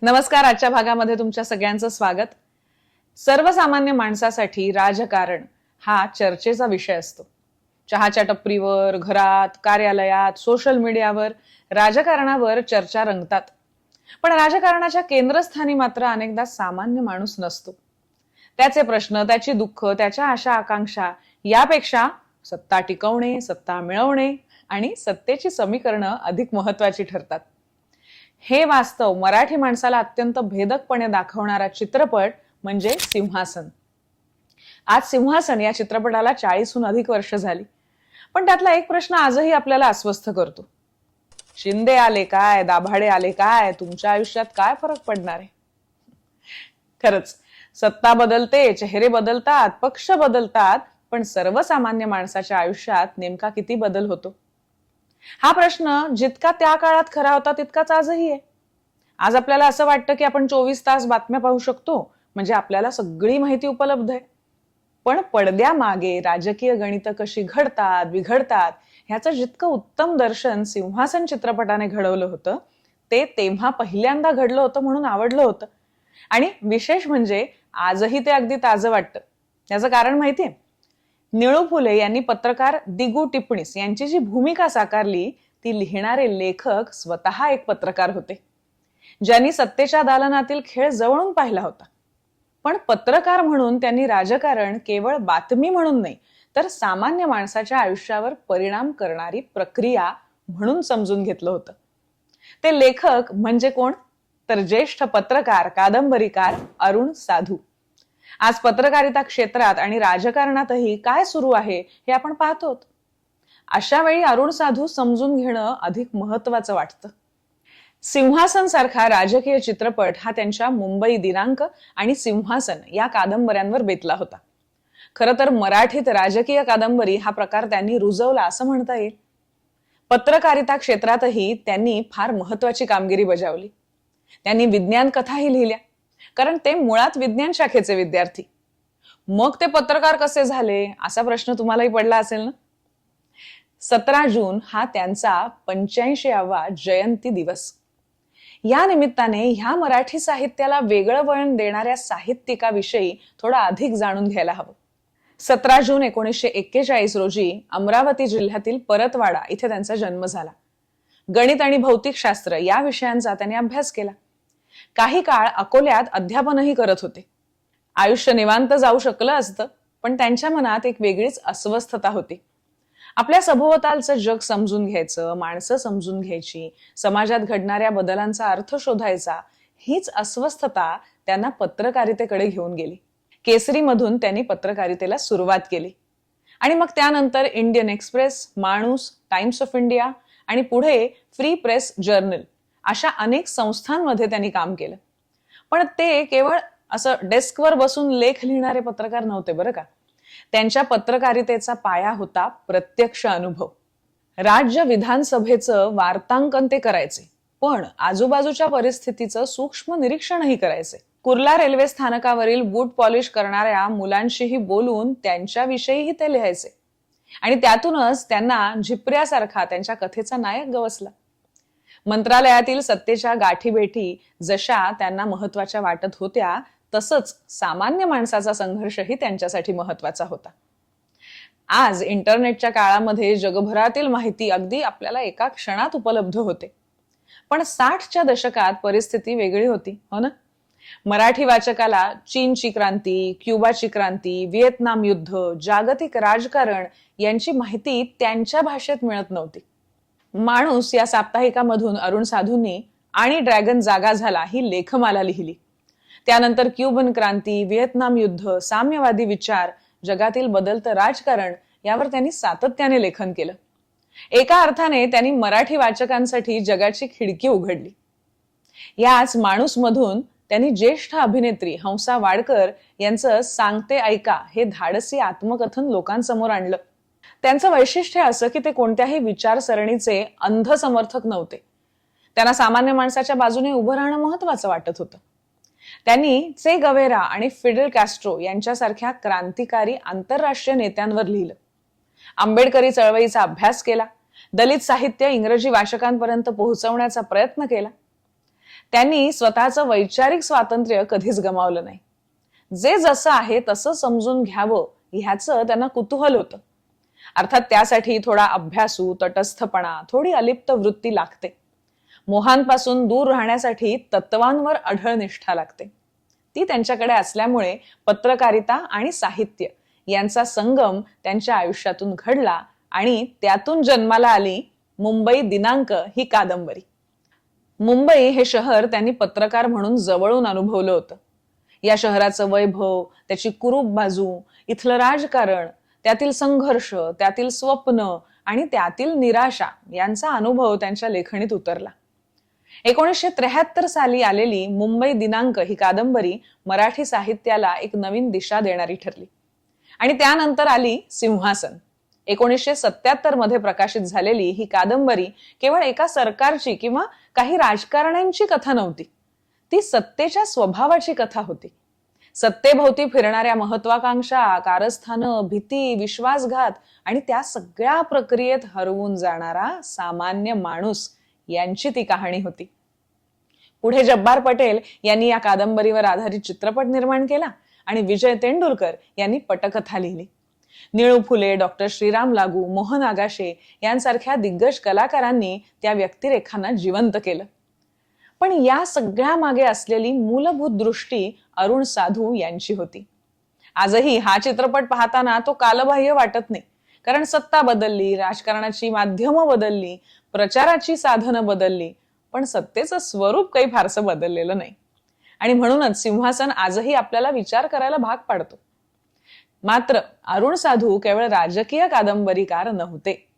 नमस्कार. आजच्या भागामध्ये तुमच्या सगळ्यांचं स्वागत. सर्वसामान्य माणसासाठी राजकारण हा चर्चेचा विषय असतो. चहाच्या टपरीवर, घरात, कार्यालयात, सोशल मीडियावर राजकारणावर चर्चा रंगतात. पण राजकारणाच्या केंद्रस्थानी मात्र अनेकदा सामान्य माणूस नसतो. त्याचे प्रश्न, त्याची दुःख, त्याच्या आशा आकांक्षा यापेक्षा सत्ता टिकवणे, सत्ता मिळवणे आणि सत्तेची समीकरणं अधिक महत्वाची ठरतात. हे वास्तव मराठी माणसाला अत्यंत भेदकपणे दाखवणारा चित्रपट म्हणजे सिंहासन. आज सिंहासन या चित्रपटाला 40हून अधिक वर्ष झाली. पण त्यातला एक प्रश्न आजही आपल्याला अस्वस्थ करतो. शिंदे आले काय, दाभाडे आले काय, तुमच्या आयुष्यात काय फरक पडणार आहे? खरंच, सत्ता बदलते, चेहरे बदलतात, पक्ष बदलतात, पण सर्वसामान्य माणसाच्या आयुष्यात नेमका किती बदल होतो? हा प्रश्न जितका त्या काळात खरा होता तितकाच आजही आहे. आज आपल्याला असं वाटतं की आपण 24 तास बातम्या पाहू शकतो, म्हणजे आपल्याला सगळी माहिती उपलब्ध आहे. पण पडद्यामागे राजकीय गणितं कशी घडतात, बिघडतात ह्याचं जितकं उत्तम दर्शन सिंहासन चित्रपटाने घडवलं होतं, ते तेव्हा पहिल्यांदा घडलं होतं म्हणून आवडलं होतं. आणि विशेष म्हणजे आजही ते अगदी ताजं वाटतं. याचं कारण माहितीये? निळू फुले यांनी पत्रकार दिगू टिपणीस यांची जी भूमिका साकारली ती लिहिणारे लेखक स्वतः एक पत्रकार होते, ज्यांनी सत्तेच्या दालनातील खेळ जवळून पाहिला होता. पण पत्रकार म्हणून त्यांनी राजकारण केवळ बातमी म्हणून नाही, तर सामान्य माणसाच्या आयुष्यावर परिणाम करणारी प्रक्रिया म्हणून समजून घेतलं होतं. ते लेखक म्हणजे कोण? तर ज्येष्ठ पत्रकार, कादंबरीकार अरुण साधू. आज पत्रकारिता क्षेत्रात आणि राजकारणातही काय सुरू आहे हे आपण पाहतो. अशा वेळी अरुण साधू समजून घेणं अधिक महत्वाचं वाटतं. सिंहासन सारखा राजकीय चित्रपट हा त्यांच्या मुंबई दिनांक आणि सिंहासन या कादंबऱ्यांवर बेतला होता. खरं तर मराठीत राजकीय कादंबरी हा प्रकार त्यांनी रुजवला असं म्हणता येईल. पत्रकारिता क्षेत्रातही त्यांनी फार महत्वाची कामगिरी बजावली. त्यांनी विज्ञान कथाही लिहिल्या, कारण ते मुळात विज्ञान शाखेचे विद्यार्थी. मग ते पत्रकार कसे झाले असा प्रश्न तुम्हालाही पडला असेल ना? 17 जून हा त्यांचा 85वा जयंती दिवस. या निमित्ताने ह्या मराठी साहित्याला वेगळं वळण देणाऱ्या साहित्यिकाविषयी थोडं अधिक जाणून घ्यायला हवं. 17 जून 1941 रोजी अमरावती जिल्ह्यातील परतवाडा इथे त्यांचा जन्म झाला. गणित आणि भौतिकशास्त्र या विषयांचा त्यांनी अभ्यास केला. काही काळ अकोल्यात अध्यापनही करत होते. आयुष्य निवांत जाऊ शकलं असतं, पण त्यांच्या मनात एक वेगळीच अस्वस्थता होती. आपल्या सभोवतालचं जग समजून घ्यायचं, माणसं समजून घ्यायची, समाजात घडणाऱ्या बदलांचा अर्थ शोधायचा, हीच अस्वस्थता त्यांना पत्रकारितेकडे घेऊन गेली. केसरीमधून त्यांनी पत्रकारितेला सुरुवात केली आणि मग त्यानंतर इंडियन एक्सप्रेस, माणूस, टाइम्स ऑफ इंडिया आणि पुढे फ्री प्रेस जर्नल अशा अनेक संस्थांमध्ये त्यांनी काम केलं. पण ते केवळ असं डेस्कवर बसून लेख लिहिणारे पत्रकार नव्हते बरं का. त्यांच्या पत्रकारितेचा पाया होता प्रत्यक्ष अनुभव. राज्य विधानसभेचं वार्तांकन ते करायचे, पण आजूबाजूच्या परिस्थितीचं सूक्ष्म निरीक्षणही करायचे. कुर्ला रेल्वे स्थानकावरील बूट पॉलिश करणाऱ्या मुलांशीही बोलून त्यांच्याविषयीही ते लिहायचे. आणि त्यातूनच त्यांना झिपऱ्यासारखा त्यांच्या कथेचा नायक गवसला. मंत्रालयातील सत्तेच्या गाठीभेटी जशा त्यांना महत्वाच्या वाटत होत्या, तसंच सामान्य माणसाचा संघर्षही त्यांच्यासाठी महत्वाचा होता. आज इंटरनेटच्या काळामध्ये जगभरातील माहिती अगदी आपल्याला एका क्षणात उपलब्ध होते. पण 60च्या दशकात परिस्थिती वेगळी होती, हो ना? मराठी वाचकाला चीनची क्रांती, क्युबाची क्रांती, व्हिएतनाम युद्ध, जागतिक राजकारण यांची माहिती त्यांच्या भाषेत मिळत नव्हती. माणूस या साप्ताहिकामधून अरुण साधूंनी आणि ड्रॅगन जागा झाला ही लेखमाला लिहिली. त्यानंतर क्युबन क्रांती, व्हिएतनाम युद्ध, साम्यवादी विचार, जगातील बदलतं राजकारण यावर त्यांनी सातत्याने लेखन केलं. एका अर्थाने त्यांनी मराठी वाचकांसाठी जगाची खिडकी उघडली. याच माणूस मधून त्यांनी ज्येष्ठ अभिनेत्री हंसा वाडकर यांचं सांगते ऐका हे धाडसी आत्मकथन लोकांसमोर आणलं. त्यांचं वैशिष्ट्य असं की ते कोणत्याही विचारसरणीचे अंध समर्थक नव्हते. त्यांना सामान्य माणसाच्या बाजूने उभं राहणं महत्वाचं वाटत होतं. त्यांनी चे गवेरा आणि फिडेल कॅस्ट्रो यांच्यासारख्या क्रांतिकारी आंतरराष्ट्रीय नेत्यांवर लिहिलं. आंबेडकरी चळवळीचा अभ्यास केला. दलित साहित्य इंग्रजी वाचकांपर्यंत पोहोचवण्याचा प्रयत्न केला. त्यांनी स्वतःचं वैचारिक स्वातंत्र्य कधीच गमावलं नाही. जे जसं आहे तसं समजून घ्यावं ह्याचं त्यांना कुतूहल होतं. अर्थात त्यासाठी थोडा अभ्यासू, तटस्थपणा, थोडी अलिप्त वृत्ती लागते. मोहांपासून दूर राहण्यासाठी तत्वांवर अढळ निष्ठा लागते. ती त्यांच्याकडे असल्यामुळे पत्रकारिता आणि साहित्य यांचा संगम त्यांच्या आयुष्यातून घडला आणि त्यातून जन्माला आली मुंबई दिनांक ही कादंबरी. मुंबई हे शहर त्यांनी पत्रकार म्हणून जवळून अनुभवलं होतं. या शहराचं वैभव, त्याची कुरूप बाजू, इथलं राजकारण, त्यातील संघर्ष, त्यातील स्वप्न आणि त्यातील निराशा यांचा अनुभव त्यांच्या लेखणीत उतरला. 1973 साली आलेली मुंबई दिनांक ही कादंबरी मराठी साहित्याला एक नवीन दिशा देणारी ठरली. आणि त्यानंतर आली सिंहासन. 1977 मध्ये प्रकाशित झालेली ही कादंबरी केवळ एका सरकारची किंवा काही राजकारण्यांची कथा नव्हती. ती सत्तेच्या स्वभावाची कथा होती. सत्तेभोवती फिरणाऱ्या महत्वाकांक्षा, कारस्थानं, भीती, विश्वासघात आणि त्या सगळ्या प्रक्रियेत हरवून जाणारा सामान्य माणूस यांची ती कहाणी होती. पुढे जब्बार पटेल यांनी या कादंबरीवर आधारित चित्रपट निर्माण केला आणि विजय तेंडुलकर यांनी पटकथा लिहिली. निळू फुले, डॉक्टर श्रीराम लागू, मोहन आगाशे यांसारख्या दिग्गज कलाकारांनी त्या व्यक्तिरेखांना जिवंत केलं. पण या सगळ्या मागे असलेली मूलभूत दृष्टी अरुण साधू यांची होती. आजही हा चित्रपट पाहताना तो कालबाह्य वाटत नाही, कारण सत्ता बदलली, राजकारणाची माध्यमं बदलली, प्रचाराची साधनं बदलली, पण सत्तेचं स्वरूप काही फारसं बदललेलं नाही. आणि म्हणूनच सिंहासन आजही आपल्याला विचार करायला भाग पाडतो. मात्र अरुण साधू केवळ राजकीय कादंबरीकार नव्हते.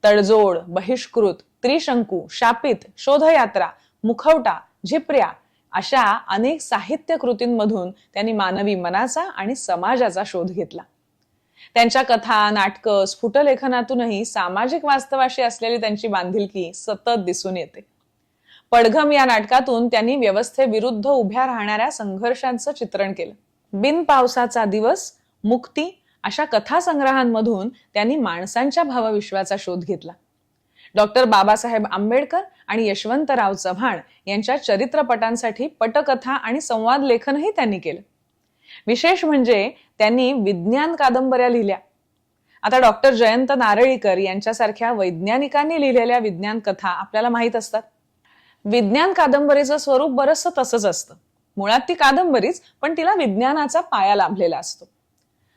तडजोड, बहिष्कृत, त्रिशंकू, शापित, शोधयात्रा, मुखवटा, झिपऱ्या अशा अनेक साहित्य कृतींमधून त्यांनी मानवी मनाचा आणि समाजाचा शोध घेतला. त्यांच्या कथा, नाटकं, स्फुटलेखनातूनही सामाजिक वास्तवाशी असलेली त्यांची बांधिलकी सतत दिसून येते. पडघम या नाटकातून त्यांनी व्यवस्थेविरुद्ध उभ्या राहणाऱ्या संघर्षांचं चित्रण केलं. बिन पावसाचा दिवस, मुक्ती अशा कथासंग्रहांमधून त्यांनी माणसांच्या भावविश्वाचा शोध घेतला. डॉक्टर बाबासाहेब आंबेडकर आणि यशवंतराव चव्हाण यांच्या चरित्रपटांसाठी पटकथा आणि संवाद लेखनही त्यांनी केलं. विशेष म्हणजे त्यांनी विज्ञान कादंबऱ्या लिहिल्या. आता डॉक्टर जयंत नारळीकर यांच्यासारख्या वैज्ञानिकांनी लिहिलेल्या विज्ञान कथा आपल्याला माहित असतात. विज्ञान कादंबरीचं स्वरूप बरंचसं तसंच असतं. मुळात ती कादंबरीच, पण तिला विज्ञानाचा पाया लाभलेला असतो.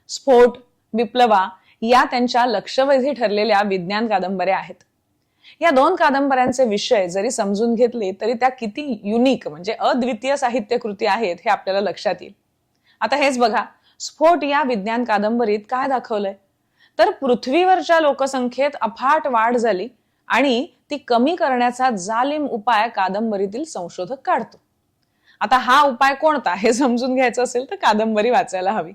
स्फोट, विप्लवा या त्यांच्या लक्षवेधी ठरलेल्या विज्ञान कादंबऱ्या आहेत. या दोन कादंबऱ्यांचे विषय जरी समजून घेतले तरी त्या किती युनिक म्हणजे अद्वितीय साहित्य कृती आहेत हे आपल्याला लक्षात येईल. आता हेच बघा, स्फोट या विज्ञान कादंबरीत काय दाखवलंय तर पृथ्वीवरच्या लोकसंख्येत अफाट वाढ झाली आणि ती कमी करण्याचा जालिम उपाय कादंबरीतील संशोधक काढतो. आता हा उपाय कोणता हे समजून घ्यायचं असेल तर कादंबरी वाचायला हवी.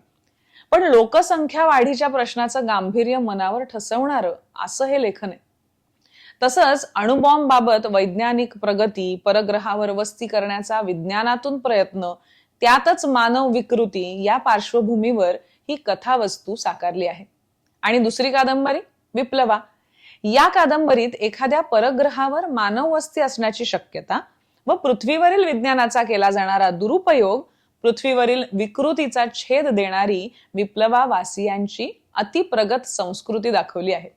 पण लोकसंख्या वाढीच्या प्रश्नाचं गांभीर्य मनावर ठसवणारं असं हे लेखन आहे. तसंच अणुबॉम्ब बाबत वैज्ञानिक प्रगती, परग्रहावर वस्ती करण्याचा विज्ञानातून प्रयत्न, त्यातच मानव विकृती या पार्श्वभूमीवर ही कथावस्तू साकारली आहे. आणि दुसरी कादंबरी विप्लवा, या कादंबरीत एखाद्या परग्रहावर मानव वस्ती असण्याची शक्यता व पृथ्वीवरील विज्ञानाचा केला जाणारा दुरुपयोग, पृथ्वीवरील विकृतीचा छेद देणारी विप्लवावासियांची अतिप्रगत संस्कृती दाखवली आहे.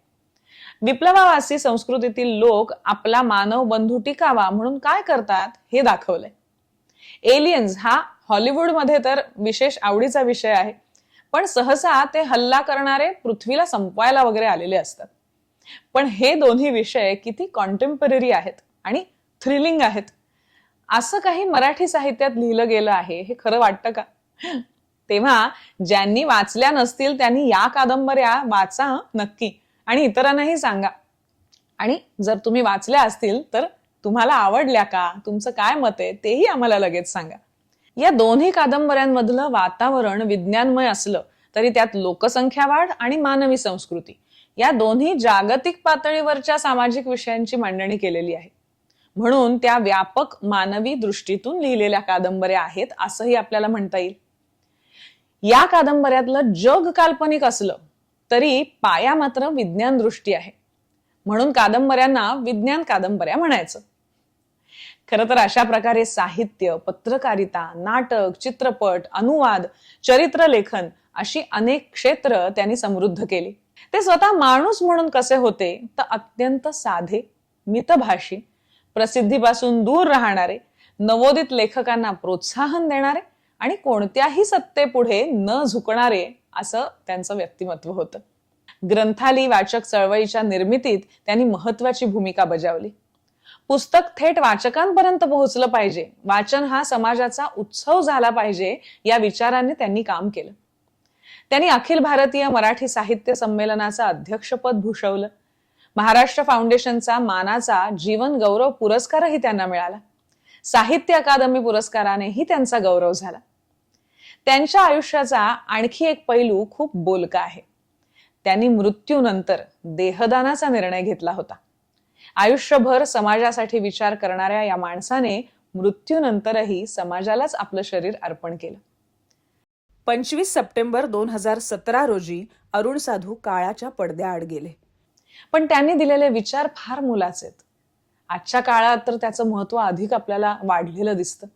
विप्लवावासी संस्कृतीतील लोक आपला मानव बंधू टिकावा म्हणून काय करतात हे दाखवलंय. एलियन्स हा हॉलिवूडमध्ये तर विशेष आवडीचा विषय आहे, पण सहसा ते हल्ला करणारे पृथ्वीला संपवायला वगैरे आलेले असतात. पण हे दोन्ही विषय किती कॉन्टेम्पररी आहेत आणि थ्रिलिंग आहेत. असं काही मराठी साहित्यात लिहिलं गेलं आहे हे खरं वाटतं का? तेव्हा ज्यांनी वाचल्या नसतील त्यांनी या कादंबऱ्या वाचा नक्की आणि इतरांनाही सांगा. आणि जर तुम्ही वाचल्या असतील तर तुम्हाला आवडल्या का, तुमचं काय मत आहे तेही आम्हाला लगेच सांगा. या दोन्ही कादंबऱ्यांमधलं वातावरण विज्ञानमय असलं तरी त्यात लोकसंख्या वाढ आणि मानवी संस्कृती या दोन्ही जागतिक पातळीवरच्या सामाजिक विषयांची मांडणी केलेली आहे. म्हणून त्या व्यापक मानवी दृष्टीतून लिहिलेल्या कादंबऱ्या आहेत असंही आपल्याला म्हणता येईल. या कादंबऱ्यातलं जग काल्पनिक असलं तरी पाया मात्र विज्ञान दृष्टी आहे. म्हणून कादंबऱ्यांना विज्ञान कादंबऱ्या म्हणायचं. खरं तर अशा प्रकारे साहित्य, पत्रकारिता, नाटक, चित्रपट, अनुवाद, चरित्रलेखन अशी अनेक क्षेत्र त्यांनी समृद्ध केली. ते स्वतः माणूस म्हणून कसे होते तर अत्यंत साधे, मितभाषी, प्रसिद्धीपासून दूर राहणारे, नवोदित लेखकांना प्रोत्साहन देणारे आणि कोणत्याही सत्तेपुढे न झुकणारे असं त्यांचं व्यक्तिमत्व होतं. ग्रंथाली वाचक चळवळीच्या निर्मितीत त्यांनी महत्वाची भूमिका बजावली. पुस्तक थेट वाचकांपर्यंत पोहोचलं पाहिजे, वाचन हा समाजाचा उत्सव झाला पाहिजे या विचाराने त्यांनी काम केलं. त्यांनी अखिल भारतीय मराठी साहित्य संमेलनाचं अध्यक्षपद भूषवलं. महाराष्ट्र फाउंडेशनचा मानाचा जीवन गौरव पुरस्कारही त्यांना मिळाला. साहित्य अकादमी पुरस्कारानेही त्यांचा गौरव झाला. त्यांच्या आयुष्याचा आणखी एक पैलू खूप बोलका आहे. त्यांनी मृत्यूनंतर देहदानाचा निर्णय घेतला होता. आयुष्यभर समाजासाठी विचार करणाऱ्या या माणसाने मृत्यूनंतरही समाजालाच आपलं शरीर अर्पण केलं. 25 सप्टेंबर 2017 रोजी अरुण साधू काळाच्या पडद्याआड गेले. पण त्यांनी दिलेले विचार फार मोलाचे आहेत. आजच्या काळात तर त्याचं महत्व अधिक आपल्याला वाढलेलं दिसतं.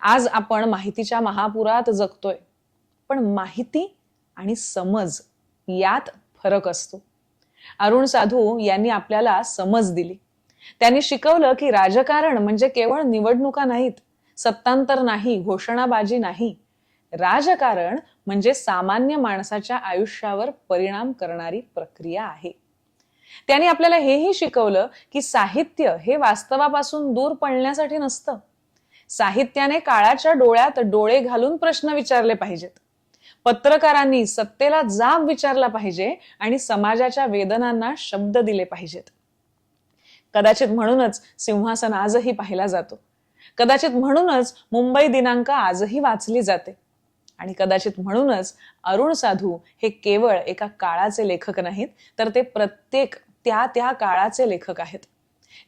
आज आपण माहितीच्या महापुरात जगतोय, पण माहिती आणि समज यात फरक असतो. अरुण साधू यांनी आपल्याला समज दिली. त्यांनी शिकवलं की राजकारण म्हणजे केवळ निवडणुका नाहीत, सत्तांतर नाही, घोषणाबाजी नाही. राजकारण म्हणजे सामान्य माणसाच्या आयुष्यावर परिणाम करणारी प्रक्रिया आहे. त्यांनी आपल्याला हेही शिकवलं की साहित्य हे वास्तवापासून दूर पळण्यासाठी नसतं. साहित्याने काळाच्या डोळ्यात डोळे घालून प्रश्न विचारले पाहिजेत. पत्रकारांनी सत्तेला जाब विचारला पाहिजे आणि समाजाच्या वेदनांना शब्द दिले पाहिजेत. कदाचित म्हणूनच सिंहासन आजही पाहिला जातो. कदाचित म्हणूनच मुंबई दिनांक आजही वाचली जाते. आणि कदाचित म्हणूनच अरुण साधू हे केवळ एका काळाचे लेखक नाहीत, तर ते प्रत्येक त्या काळाचे लेखक आहेत.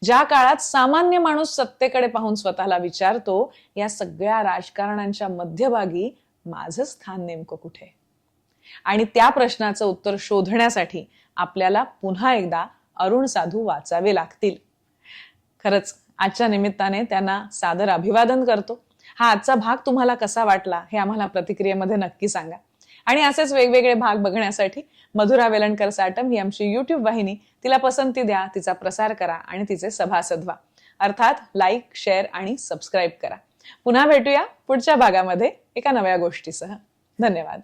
ज्या काळात सामान्य माणूस सत्तेकडे पाहून स्वतःला विचारतो, या सगळ्या राजकारणांच्या मध्यभागी माझं स्थान नेमकं कुठे? आणि त्या प्रश्नाचं उत्तर शोधण्यासाठी आपल्याला पुन्हा एकदा अरुण साधू वाचावे लागतील. खरंच आजच्या निमित्ताने त्यांना सादर अभिवादन करतो. हा आजचा भाग तुम्हाला कसा वाटला हे आम्हाला प्रतिक्रियेमध्ये नक्की सांगा. आणि असेच वेगवेगळे भाग बघण्यासाठी मधुरा वेलणकर साटम ही आमची YouTube वाहिनी, तिला पसंती द्या, तिचा प्रसार करा आणि तिचे सभासद व्हा. अर्थात लाईक, शेअर आणि सबस्क्राईब करा. पुन्हा भेटूया पुढच्या भागामध्ये एका नव्या गोष्टीसह. धन्यवाद.